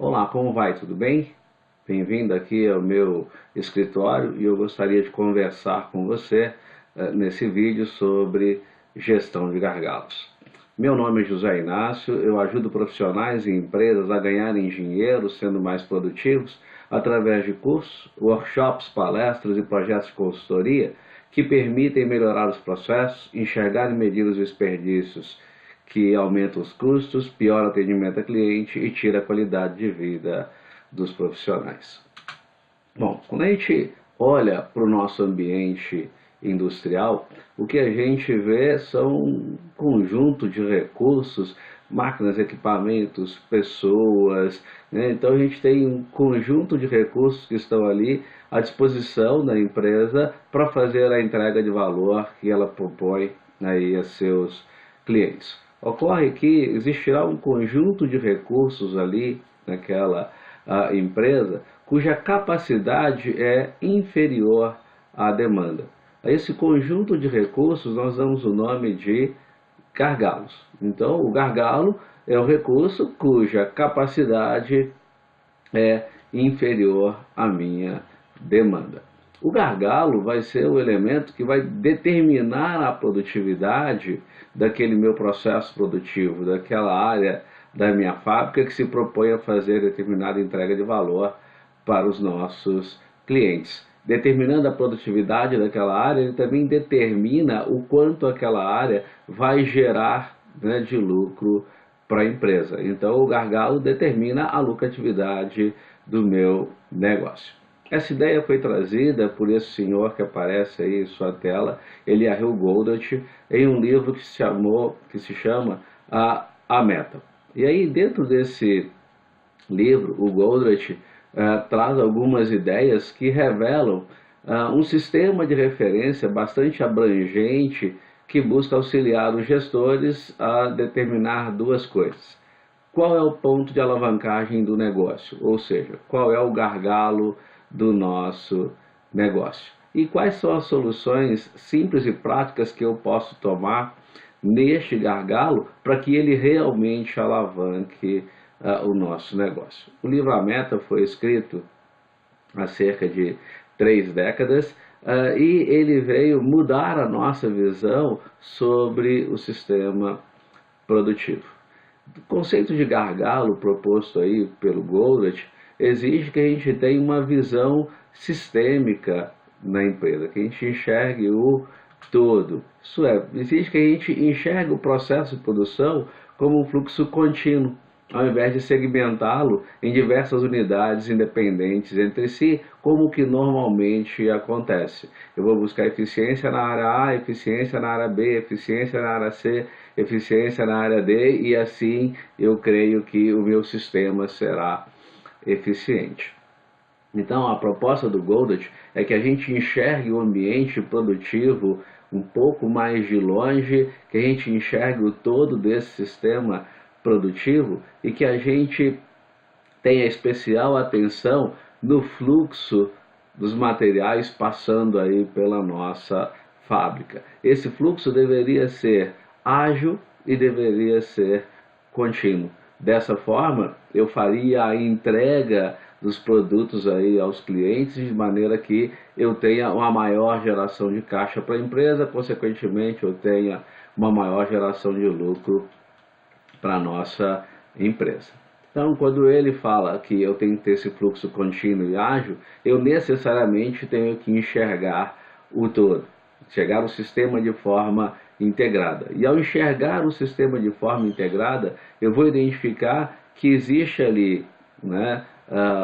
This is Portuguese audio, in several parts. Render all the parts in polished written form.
Olá, como vai? Tudo bem? Bem-vindo aqui ao meu escritório e eu gostaria de conversar com você nesse vídeo sobre gestão de gargalos. Meu nome é José Inácio, eu ajudo profissionais e empresas a ganharem dinheiro sendo mais produtivos através de cursos, workshops, palestras e projetos de consultoria que permitem melhorar os processos, enxergar e medir os desperdícios que aumenta os custos, piora o atendimento ao cliente e tira a qualidade de vida dos profissionais. Bom, quando a gente olha para o nosso ambiente industrial, o que a gente vê são um conjunto de recursos, máquinas, equipamentos, pessoas, né? Então a gente tem um conjunto de recursos que estão ali à disposição da empresa para fazer a entrega de valor que ela propõe aí a seus clientes. Ocorre que existirá um conjunto de recursos ali naquela empresa cuja capacidade é inferior à demanda. A esse conjunto de recursos nós damos o nome de gargalos. Então, o gargalo é o recurso cuja capacidade é inferior à minha demanda. O gargalo vai ser o elemento que vai determinar a produtividade daquele meu processo produtivo, daquela área da minha fábrica que se propõe a fazer determinada entrega de valor para os nossos clientes. Determinando a produtividade daquela área, ele também determina o quanto aquela área vai gerar, né, de lucro para a empresa. Então, o gargalo determina a lucratividade do meu negócio. Essa ideia foi trazida por esse senhor que aparece aí em sua tela, Eliyahu Goldratt, em um livro que se chama A Meta. E aí, dentro desse livro, o Goldratt traz algumas ideias que revelam um sistema de referência bastante abrangente que busca auxiliar os gestores a determinar duas coisas. Qual é o ponto de alavancagem do negócio? Ou seja, qual é o gargalo do nosso negócio? E quais são as soluções simples e práticas que eu posso tomar neste gargalo para que ele realmente alavanque o nosso negócio? O livro A Meta foi escrito há cerca de 3 décadas e ele veio mudar a nossa visão sobre o sistema produtivo. O conceito de gargalo proposto aí pelo Goldratt exige que a gente tenha uma visão sistêmica na empresa, que a gente enxergue o todo. Isso é, exige que a gente enxergue o processo de produção como um fluxo contínuo, ao invés de segmentá-lo em diversas unidades independentes entre si, como que normalmente acontece. Eu vou buscar eficiência na área A, eficiência na área B, eficiência na área C, eficiência na área D, e assim eu creio que o meu sistema será eficiente. Então, a proposta do Goldratt é que a gente enxergue o ambiente produtivo um pouco mais de longe, que a gente enxergue o todo desse sistema produtivo e que a gente tenha especial atenção no fluxo dos materiais passando aí pela nossa fábrica. Esse fluxo deveria ser ágil e deveria ser contínuo. Dessa forma, eu faria a entrega dos produtos aí aos clientes de maneira que eu tenha uma maior geração de caixa para a empresa, consequentemente eu tenha uma maior geração de lucro para a nossa empresa. Então, quando ele fala que eu tenho que ter esse fluxo contínuo e ágil, eu necessariamente tenho que enxergar o todo, enxergar o sistema de forma integrada. E ao enxergar o sistema de forma integrada, eu vou identificar que existe ali, né,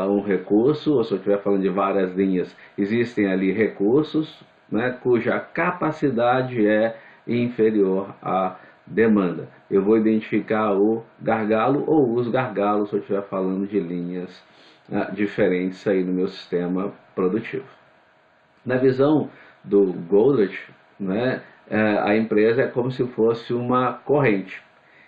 um recurso, ou se eu estiver falando de várias linhas, existem ali recursos, né, cuja capacidade é inferior à demanda. Eu vou identificar o gargalo ou os gargalos se eu estiver falando de linhas diferentes aí no meu sistema produtivo. Na visão do Goldratt, né, a empresa é como se fosse uma corrente.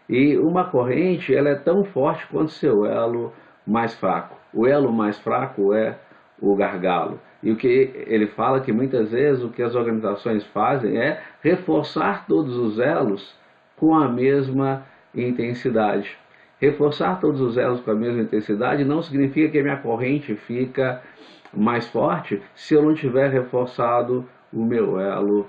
E uma corrente ela é tão forte quanto seu elo mais fraco. O elo mais fraco é o gargalo. E o que ele fala que muitas vezes o que as organizações fazem é reforçar todos os elos com a mesma intensidade. Reforçar todos os elos com a mesma intensidade não significa que a minha corrente fica mais forte se eu não tiver reforçado o meu elo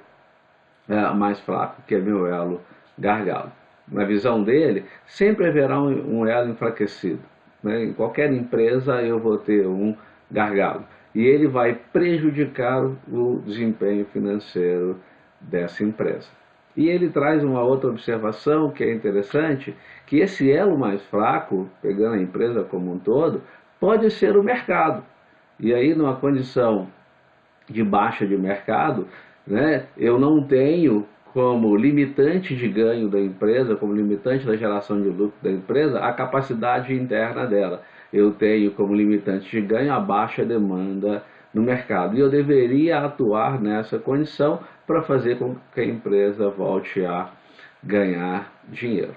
mais fraco, que é meu elo gargalo. Na visão dele, sempre haverá um elo enfraquecido. Né? Em qualquer empresa eu vou ter um gargalo. E ele vai prejudicar o desempenho financeiro dessa empresa. E ele traz uma outra observação que é interessante, que esse elo mais fraco, pegando a empresa como um todo, pode ser o mercado. E aí, numa condição de baixa de mercado, né, eu não tenho como limitante de ganho da empresa, como limitante da geração de lucro da empresa, a capacidade interna dela. Eu tenho como limitante de ganho a baixa demanda no mercado. E eu deveria atuar nessa condição para fazer com que a empresa volte a ganhar dinheiro.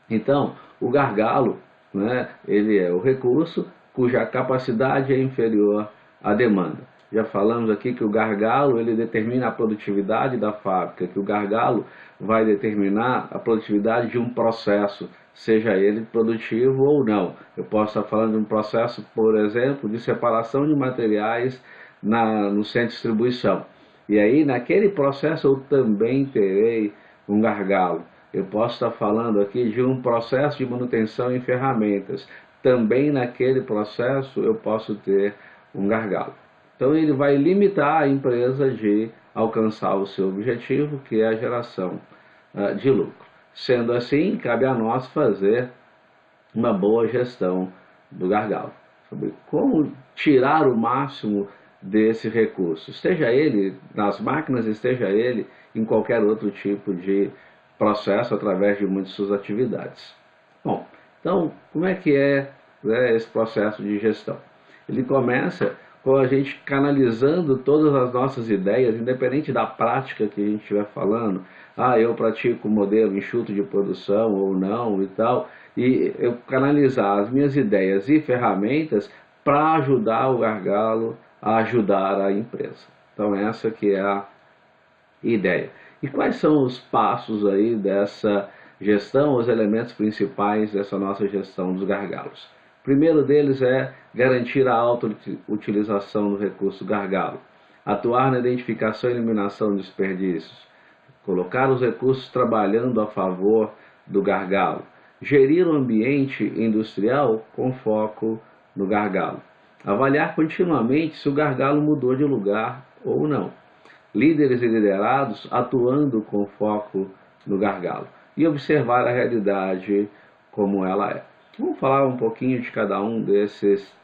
Então, o gargalo, né, ele é o recurso cuja capacidade é inferior à demanda. Já falamos aqui que o gargalo ele determina a produtividade da fábrica, que o gargalo vai determinar a produtividade de um processo, seja ele produtivo ou não. Eu posso estar falando de um processo, por exemplo, de separação de materiais no centro de distribuição. E aí, naquele processo, eu também terei um gargalo. Eu posso estar falando aqui de um processo de manutenção em ferramentas. Também naquele processo eu posso ter um gargalo. Então ele vai limitar a empresa de alcançar o seu objetivo, que é a geração de lucro. Sendo assim, cabe a nós fazer uma boa gestão do gargalo. Sobre como tirar o máximo desse recurso, esteja ele nas máquinas, esteja ele em qualquer outro tipo de processo através de muitas suas atividades. Bom, então, como é que é, né, esse processo de gestão? Ele começa com a gente canalizando todas as nossas ideias, independente da prática que a gente estiver falando. Eu pratico o modelo enxuto de produção ou não e tal, e eu canalizar as minhas ideias e ferramentas para ajudar o gargalo a ajudar a empresa. Então essa que é a ideia. E quais são os passos aí dessa gestão, os elementos principais dessa nossa gestão dos gargalos? O primeiro deles é garantir a alta utilização do recurso gargalo, atuar na identificação e eliminação de desperdícios, colocar os recursos trabalhando a favor do gargalo, gerir o ambiente industrial com foco no gargalo, avaliar continuamente se o gargalo mudou de lugar ou não, líderes e liderados atuando com foco no gargalo e observar a realidade como ela é. Vamos falar um pouquinho de cada um desses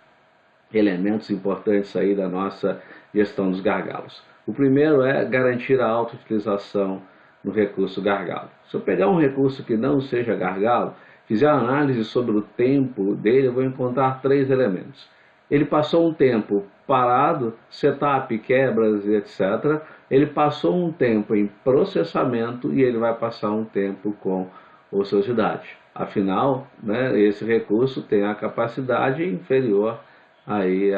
elementos importantes aí da nossa gestão dos gargalos. O primeiro é garantir a alta utilização no recurso gargalo. Se eu pegar um recurso que não seja gargalo, fizer a análise sobre o tempo dele, eu vou encontrar 3 elementos. Ele passou um tempo parado, setup, quebras e etc. Ele passou um tempo em processamento e ele vai passar um tempo com ociosidade. Afinal, né, esse recurso tem a capacidade inferior aí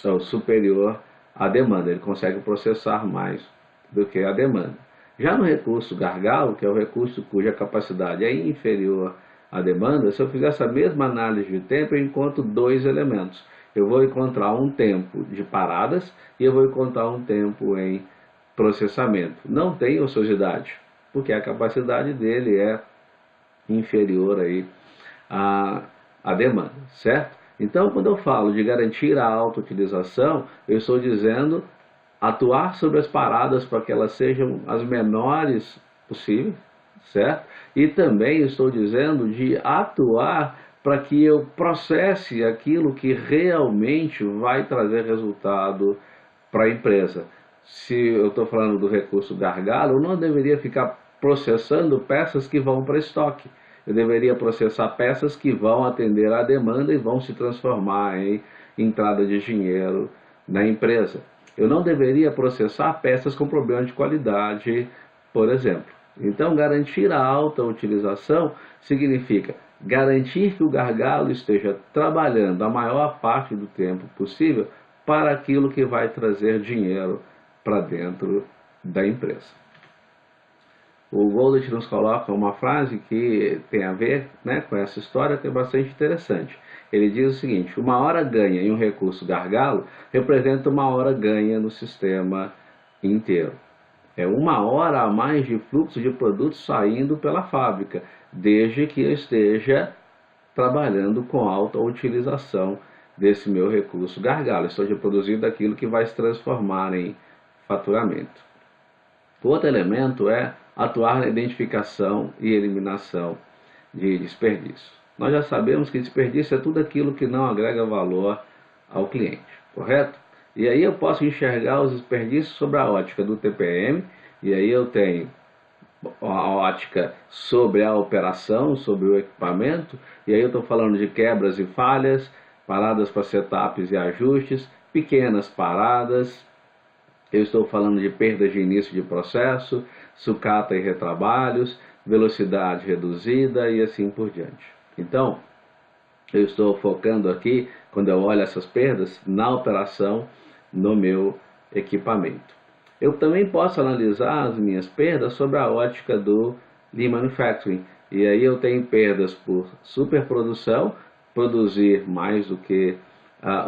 ou superior à demanda. Ele consegue processar mais do que a demanda. Já no recurso gargalo, que é o recurso cuja capacidade é inferior à demanda, se eu fizer essa mesma análise de tempo, eu encontro 2 elementos. Eu vou encontrar um tempo de paradas e eu vou encontrar um tempo em processamento. Não tem ociosidade, porque a capacidade dele é inferior aí à demanda, certo? Então, quando eu falo de garantir a alta utilização, eu estou dizendo atuar sobre as paradas para que elas sejam as menores possíveis, certo? E também estou dizendo de atuar para que eu processe aquilo que realmente vai trazer resultado para a empresa. Se eu estou falando do recurso gargalo, eu não deveria ficar processando peças que vão para estoque. Eu deveria processar peças que vão atender à demanda e vão se transformar em entrada de dinheiro na empresa. Eu não deveria processar peças com problema de qualidade, por exemplo. Então, garantir a alta utilização significa garantir que o gargalo esteja trabalhando a maior parte do tempo possível para aquilo que vai trazer dinheiro para dentro da empresa. o Goldratt nos coloca uma frase que tem a ver, né, com essa história, que é bastante interessante. Ele diz o seguinte: uma hora ganha em um recurso gargalo representa uma hora ganha no sistema inteiro. É uma hora a mais de fluxo de produtos saindo pela fábrica, desde que eu esteja trabalhando com alta utilização desse meu recurso gargalo. Estou produzindo aquilo que vai se transformar em faturamento. Outro elemento é atuar na identificação e eliminação de desperdício. Nós já sabemos que desperdício é tudo aquilo que não agrega valor ao cliente, correto? E aí eu posso enxergar os desperdícios sobre a ótica do TPM, e aí eu tenho a ótica sobre a operação, sobre o equipamento, e aí eu estou falando de quebras e falhas, paradas para setups e ajustes, pequenas paradas, eu estou falando de perdas de início de processo, sucata e retrabalhos, velocidade reduzida e assim por diante. Então, eu estou focando aqui, quando eu olho essas perdas, na operação no meu equipamento. Eu também posso analisar as minhas perdas sobre a ótica do Lean Manufacturing. E aí eu tenho perdas por superprodução, produzir mais do que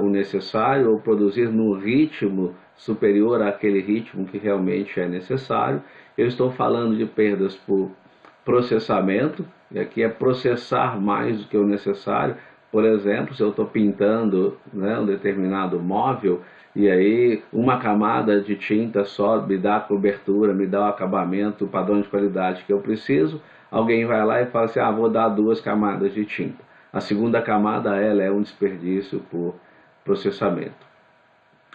o necessário, ou produzir no ritmo superior àquele ritmo que realmente é necessário. Eu estou falando de perdas por processamento, e aqui é processar mais do que o necessário. Por exemplo, se eu estou pintando, né, um determinado móvel, e aí uma camada de tinta só me dá a cobertura, me dá o acabamento, o padrão de qualidade que eu preciso, alguém vai lá e fala assim: ah, vou dar 2 camadas de tinta. A segunda camada, ela é um desperdício por processamento.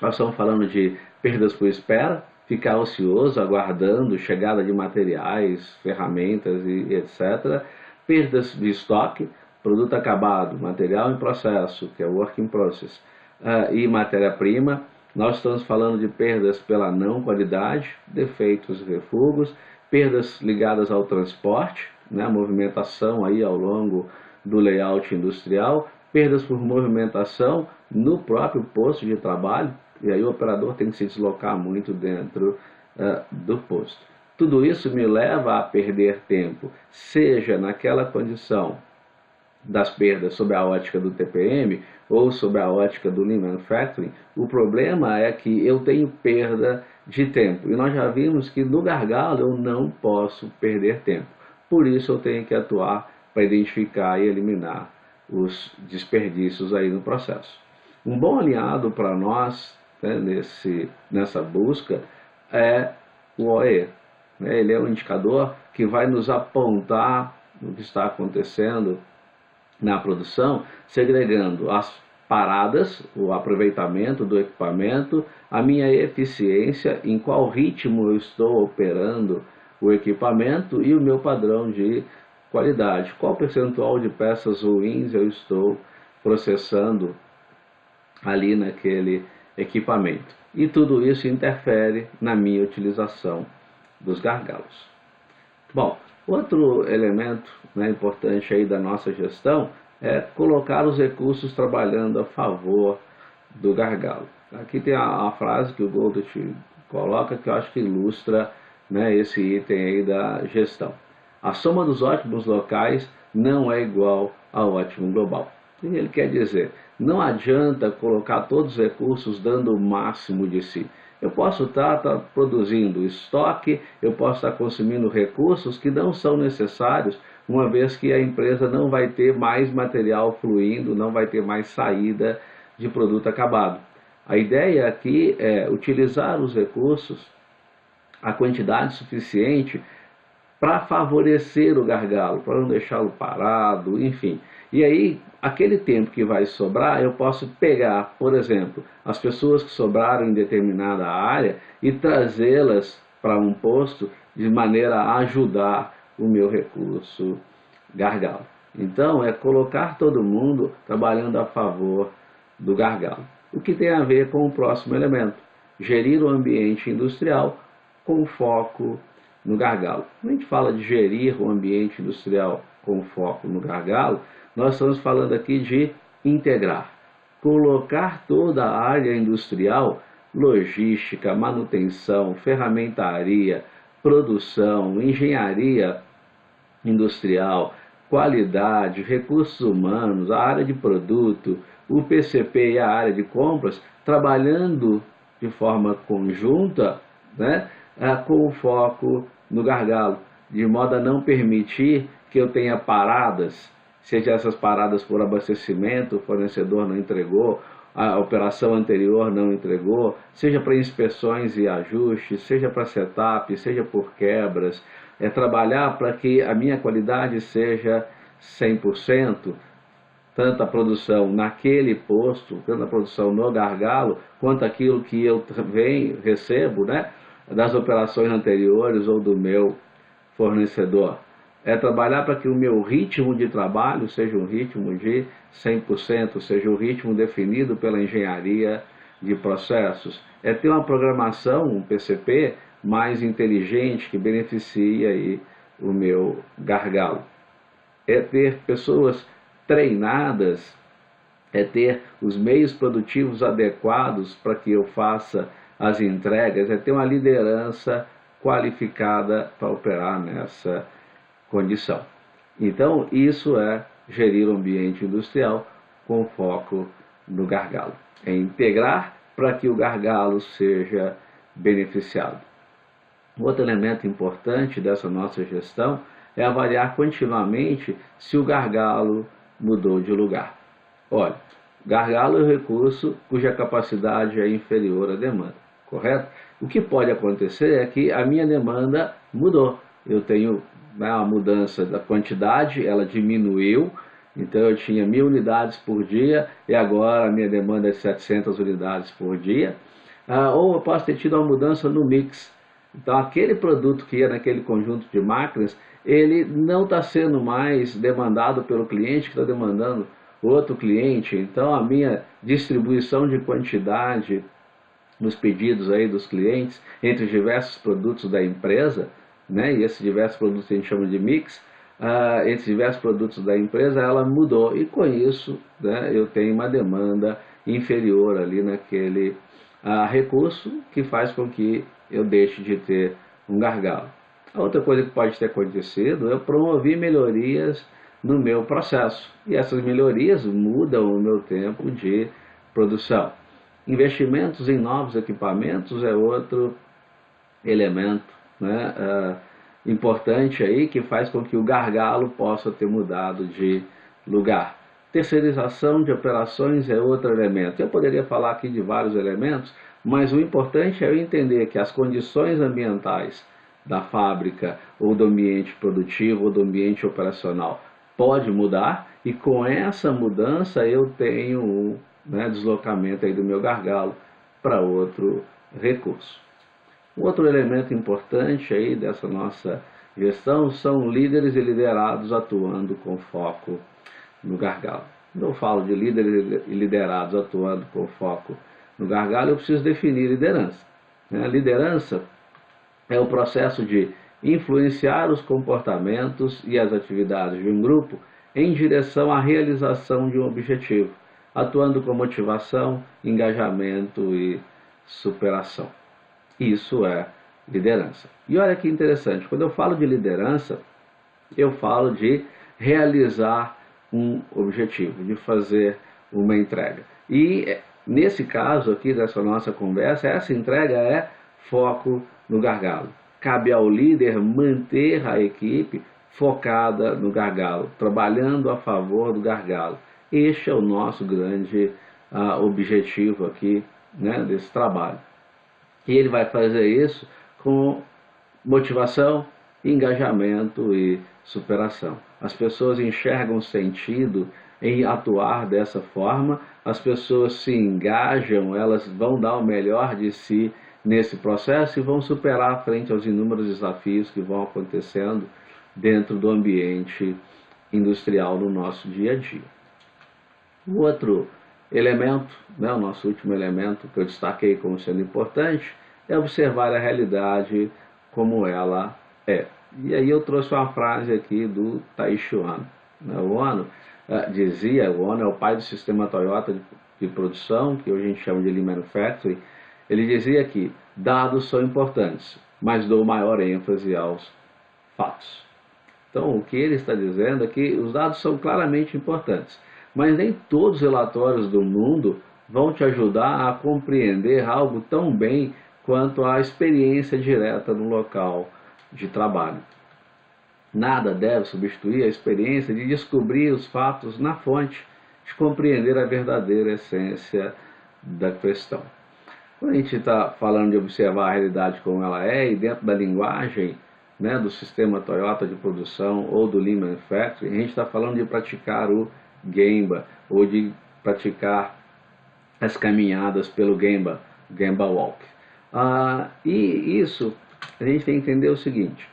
Nós estamos falando de perdas por espera, ficar ocioso, aguardando chegada de materiais, ferramentas e etc. Perdas de estoque, produto acabado, material em processo, que é work in process, e matéria-prima. Nós estamos falando de perdas pela não qualidade, defeitos e refugos, perdas ligadas ao transporte, né, movimentação aí ao longo do layout industrial, perdas por movimentação no próprio posto de trabalho, e aí o operador tem que se deslocar muito dentro do posto. Tudo isso me leva a perder tempo, seja naquela condição das perdas sob a ótica do TPM ou sob a ótica do Lean Manufacturing. O problema é que eu tenho perda de tempo, e nós já vimos que no gargalo eu não posso perder tempo. Por isso eu tenho que atuar para identificar e eliminar os desperdícios aí no processo. Um bom aliado para nós, né, nessa busca é o OE. Ele é um indicador que vai nos apontar o que está acontecendo na produção, segregando as paradas, o aproveitamento do equipamento, a minha eficiência, em qual ritmo eu estou operando o equipamento e o meu padrão de qualidade, qual percentual de peças ruins eu estou processando ali naquele equipamento. E tudo isso interfere na minha utilização dos gargalos. Bom, outro elemento, né, importante aí da nossa gestão é colocar os recursos trabalhando a favor do gargalo. Aqui tem a frase que o Goldratt coloca, que eu acho que ilustra, né, esse item aí da gestão. A soma dos ótimos locais não é igual ao ótimo global. O que ele quer dizer? Não adianta colocar todos os recursos dando o máximo de si. Eu posso estar produzindo estoque, eu posso estar consumindo recursos que não são necessários, uma vez que a empresa não vai ter mais material fluindo, não vai ter mais saída de produto acabado. A ideia aqui é utilizar os recursos, a quantidade suficiente, para favorecer o gargalo, para não deixá-lo parado, enfim. E aí, aquele tempo que vai sobrar, eu posso pegar, por exemplo, as pessoas que sobraram em determinada área e trazê-las para um posto de maneira a ajudar o meu recurso gargalo. Então, é colocar todo mundo trabalhando a favor do gargalo. O que tem a ver com o próximo elemento: gerir o ambiente industrial com foco no gargalo. Quando a gente fala de gerir o ambiente industrial com foco no gargalo, nós estamos falando aqui de integrar, colocar toda a área industrial, logística, manutenção, ferramentaria, produção, engenharia industrial, qualidade, recursos humanos, a área de produto, o PCP e a área de compras, trabalhando de forma conjunta, né, com o foco no gargalo, de modo a não permitir que eu tenha paradas, seja essas paradas por abastecimento, o fornecedor não entregou, a operação anterior não entregou, seja para inspeções e ajustes, seja para setup, seja por quebras, trabalhar para que a minha qualidade seja 100%, tanto a produção naquele posto, tanto a produção no gargalo, quanto aquilo que eu também recebo, né, das operações anteriores ou do meu fornecedor. É trabalhar para que o meu ritmo de trabalho seja um ritmo de 100%, seja um ritmo definido pela engenharia de processos. É ter uma programação, um PCP, mais inteligente que beneficie aí o meu gargalo. É ter pessoas treinadas, é ter os meios produtivos adequados para que eu faça as entregas, é ter uma liderança qualificada para operar nessa condição. Então, isso é gerir o ambiente industrial com foco no gargalo. É integrar para que o gargalo seja beneficiado. Outro elemento importante dessa nossa gestão é avaliar continuamente se o gargalo mudou de lugar. Olha, gargalo é um recurso cuja capacidade é inferior à demanda, correto? O que pode acontecer é que a minha demanda mudou. Eu tenho uma mudança da quantidade, ela diminuiu, então eu tinha 1.000 unidades por dia e agora a minha demanda é 700 unidades por dia. Ou eu posso ter tido uma mudança no mix. Então aquele produto que ia naquele conjunto de máquinas, ele não está sendo mais demandado pelo cliente, que está demandando outro cliente. Então a minha distribuição de quantidade nos pedidos aí dos clientes entre os diversos produtos da empresa, né, e esses diversos produtos a gente chama de mix, entre diversos produtos da empresa, ela mudou, e com isso, né, eu tenho uma demanda inferior ali naquele recurso, que faz com que eu deixe de ter um gargalo. A outra coisa que pode ter acontecido, eu promovi melhorias no meu processo, e essas melhorias mudam o meu tempo de produção. Investimentos em novos equipamentos é outro elemento, né, importante aí, que faz com que o gargalo possa ter mudado de lugar. Terceirização de operações é outro elemento. Eu poderia falar aqui de vários elementos, mas o importante é eu entender que as condições ambientais da fábrica, ou do ambiente produtivo, ou do ambiente operacional, pode mudar, e com essa mudança eu tenho um deslocamento aí do meu gargalo para outro recurso. Um outro elemento importante aí dessa nossa gestão são líderes e liderados atuando com foco no gargalo. Quando eu falo de líderes e liderados atuando com foco no gargalo, eu preciso definir liderança. A liderança é o processo de influenciar os comportamentos e as atividades de um grupo em direção à realização de um objetivo, atuando com motivação, engajamento e superação. Isso é liderança. E olha que interessante, quando eu falo de liderança, eu falo de realizar um objetivo, de fazer uma entrega. E nesse caso aqui dessa nossa conversa, essa entrega é foco no gargalo. Cabe ao líder manter a equipe focada no gargalo, trabalhando a favor do gargalo. Este é o nosso grande objetivo aqui, né, desse trabalho. E ele vai fazer isso com motivação, engajamento e superação. As pessoas enxergam sentido em atuar dessa forma, as pessoas se engajam, elas vão dar o melhor de si nesse processo e vão superar frente aos inúmeros desafios que vão acontecendo dentro do ambiente industrial no nosso dia a dia. O outro elemento, o nosso último elemento que eu destaquei como sendo importante, é observar a realidade como ela é. E aí eu trouxe uma frase aqui do Taiichi Ohno. O Ohno dizia, o Ohno é o pai do sistema Toyota de produção, que hoje a gente chama de Lean Manufacturing. Ele dizia que dados são importantes, mas dou maior ênfase aos fatos. Então, o que ele está dizendo é que os dados são claramente importantes, mas nem todos os relatórios do mundo vão te ajudar a compreender algo tão bem quanto a experiência direta no local de trabalho. Nada deve substituir a experiência de descobrir os fatos na fonte, de compreender a verdadeira essência da questão. Quando a gente está falando de observar a realidade como ela é, e dentro da linguagem, né, do sistema Toyota de produção ou do Lean Manufacturing, a gente está falando de praticar o Gemba, ou de praticar as caminhadas pelo Gemba Walk. E isso, a gente tem que entender o seguinte,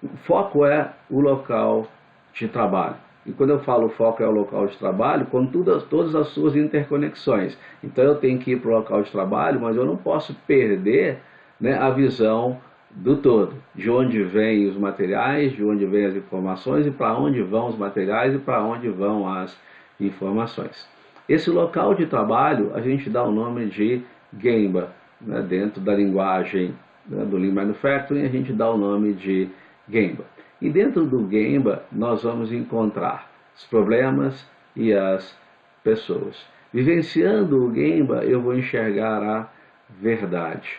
o foco é o local de trabalho. E quando eu falo foco é o local de trabalho, com todas as suas interconexões. Então eu tenho que ir para o local de trabalho, mas eu não posso perder, né, a visão do todo. De onde vêm os materiais, de onde vêm as informações, e para onde vão os materiais e para onde vão as informações. Esse local de trabalho a gente dá o nome de Gemba, né, dentro da linguagem, né, do Lean Manufacturing, a gente dá o nome de Gemba. E dentro do Gemba nós vamos encontrar os problemas e as pessoas. Vivenciando o Gemba eu vou enxergar a verdade.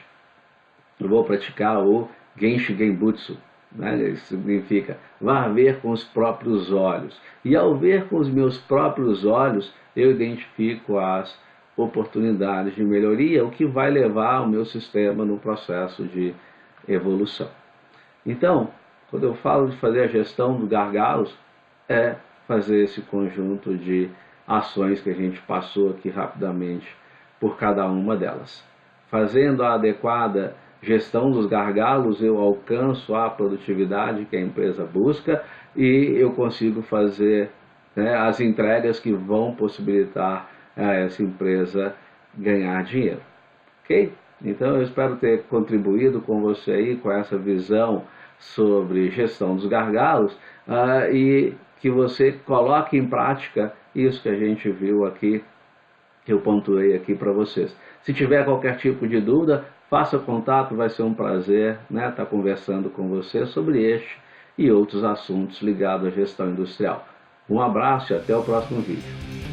Eu vou praticar o Genshi Genbutsu, né? Isso significa vá ver com os próprios olhos. E ao ver com os meus próprios olhos, eu identifico as oportunidades de melhoria, o que vai levar o meu sistema no processo de evolução. Então, quando eu falo de fazer a gestão dos gargalos, é fazer esse conjunto de ações que a gente passou aqui rapidamente por cada uma delas. Fazendo a adequada gestão dos gargalos, eu alcanço a produtividade que a empresa busca e eu consigo fazer, né, as entregas que vão possibilitar a essa empresa ganhar dinheiro. Ok? Então eu espero ter contribuído com você aí com essa visão sobre gestão dos gargalos e que você coloque em prática isso que a gente viu aqui, que eu pontuei aqui para vocês. Se tiver qualquer tipo de dúvida, faça contato, vai ser um prazer, né, estar conversando com você sobre este e outros assuntos ligados à gestão industrial. Um abraço e até o próximo vídeo.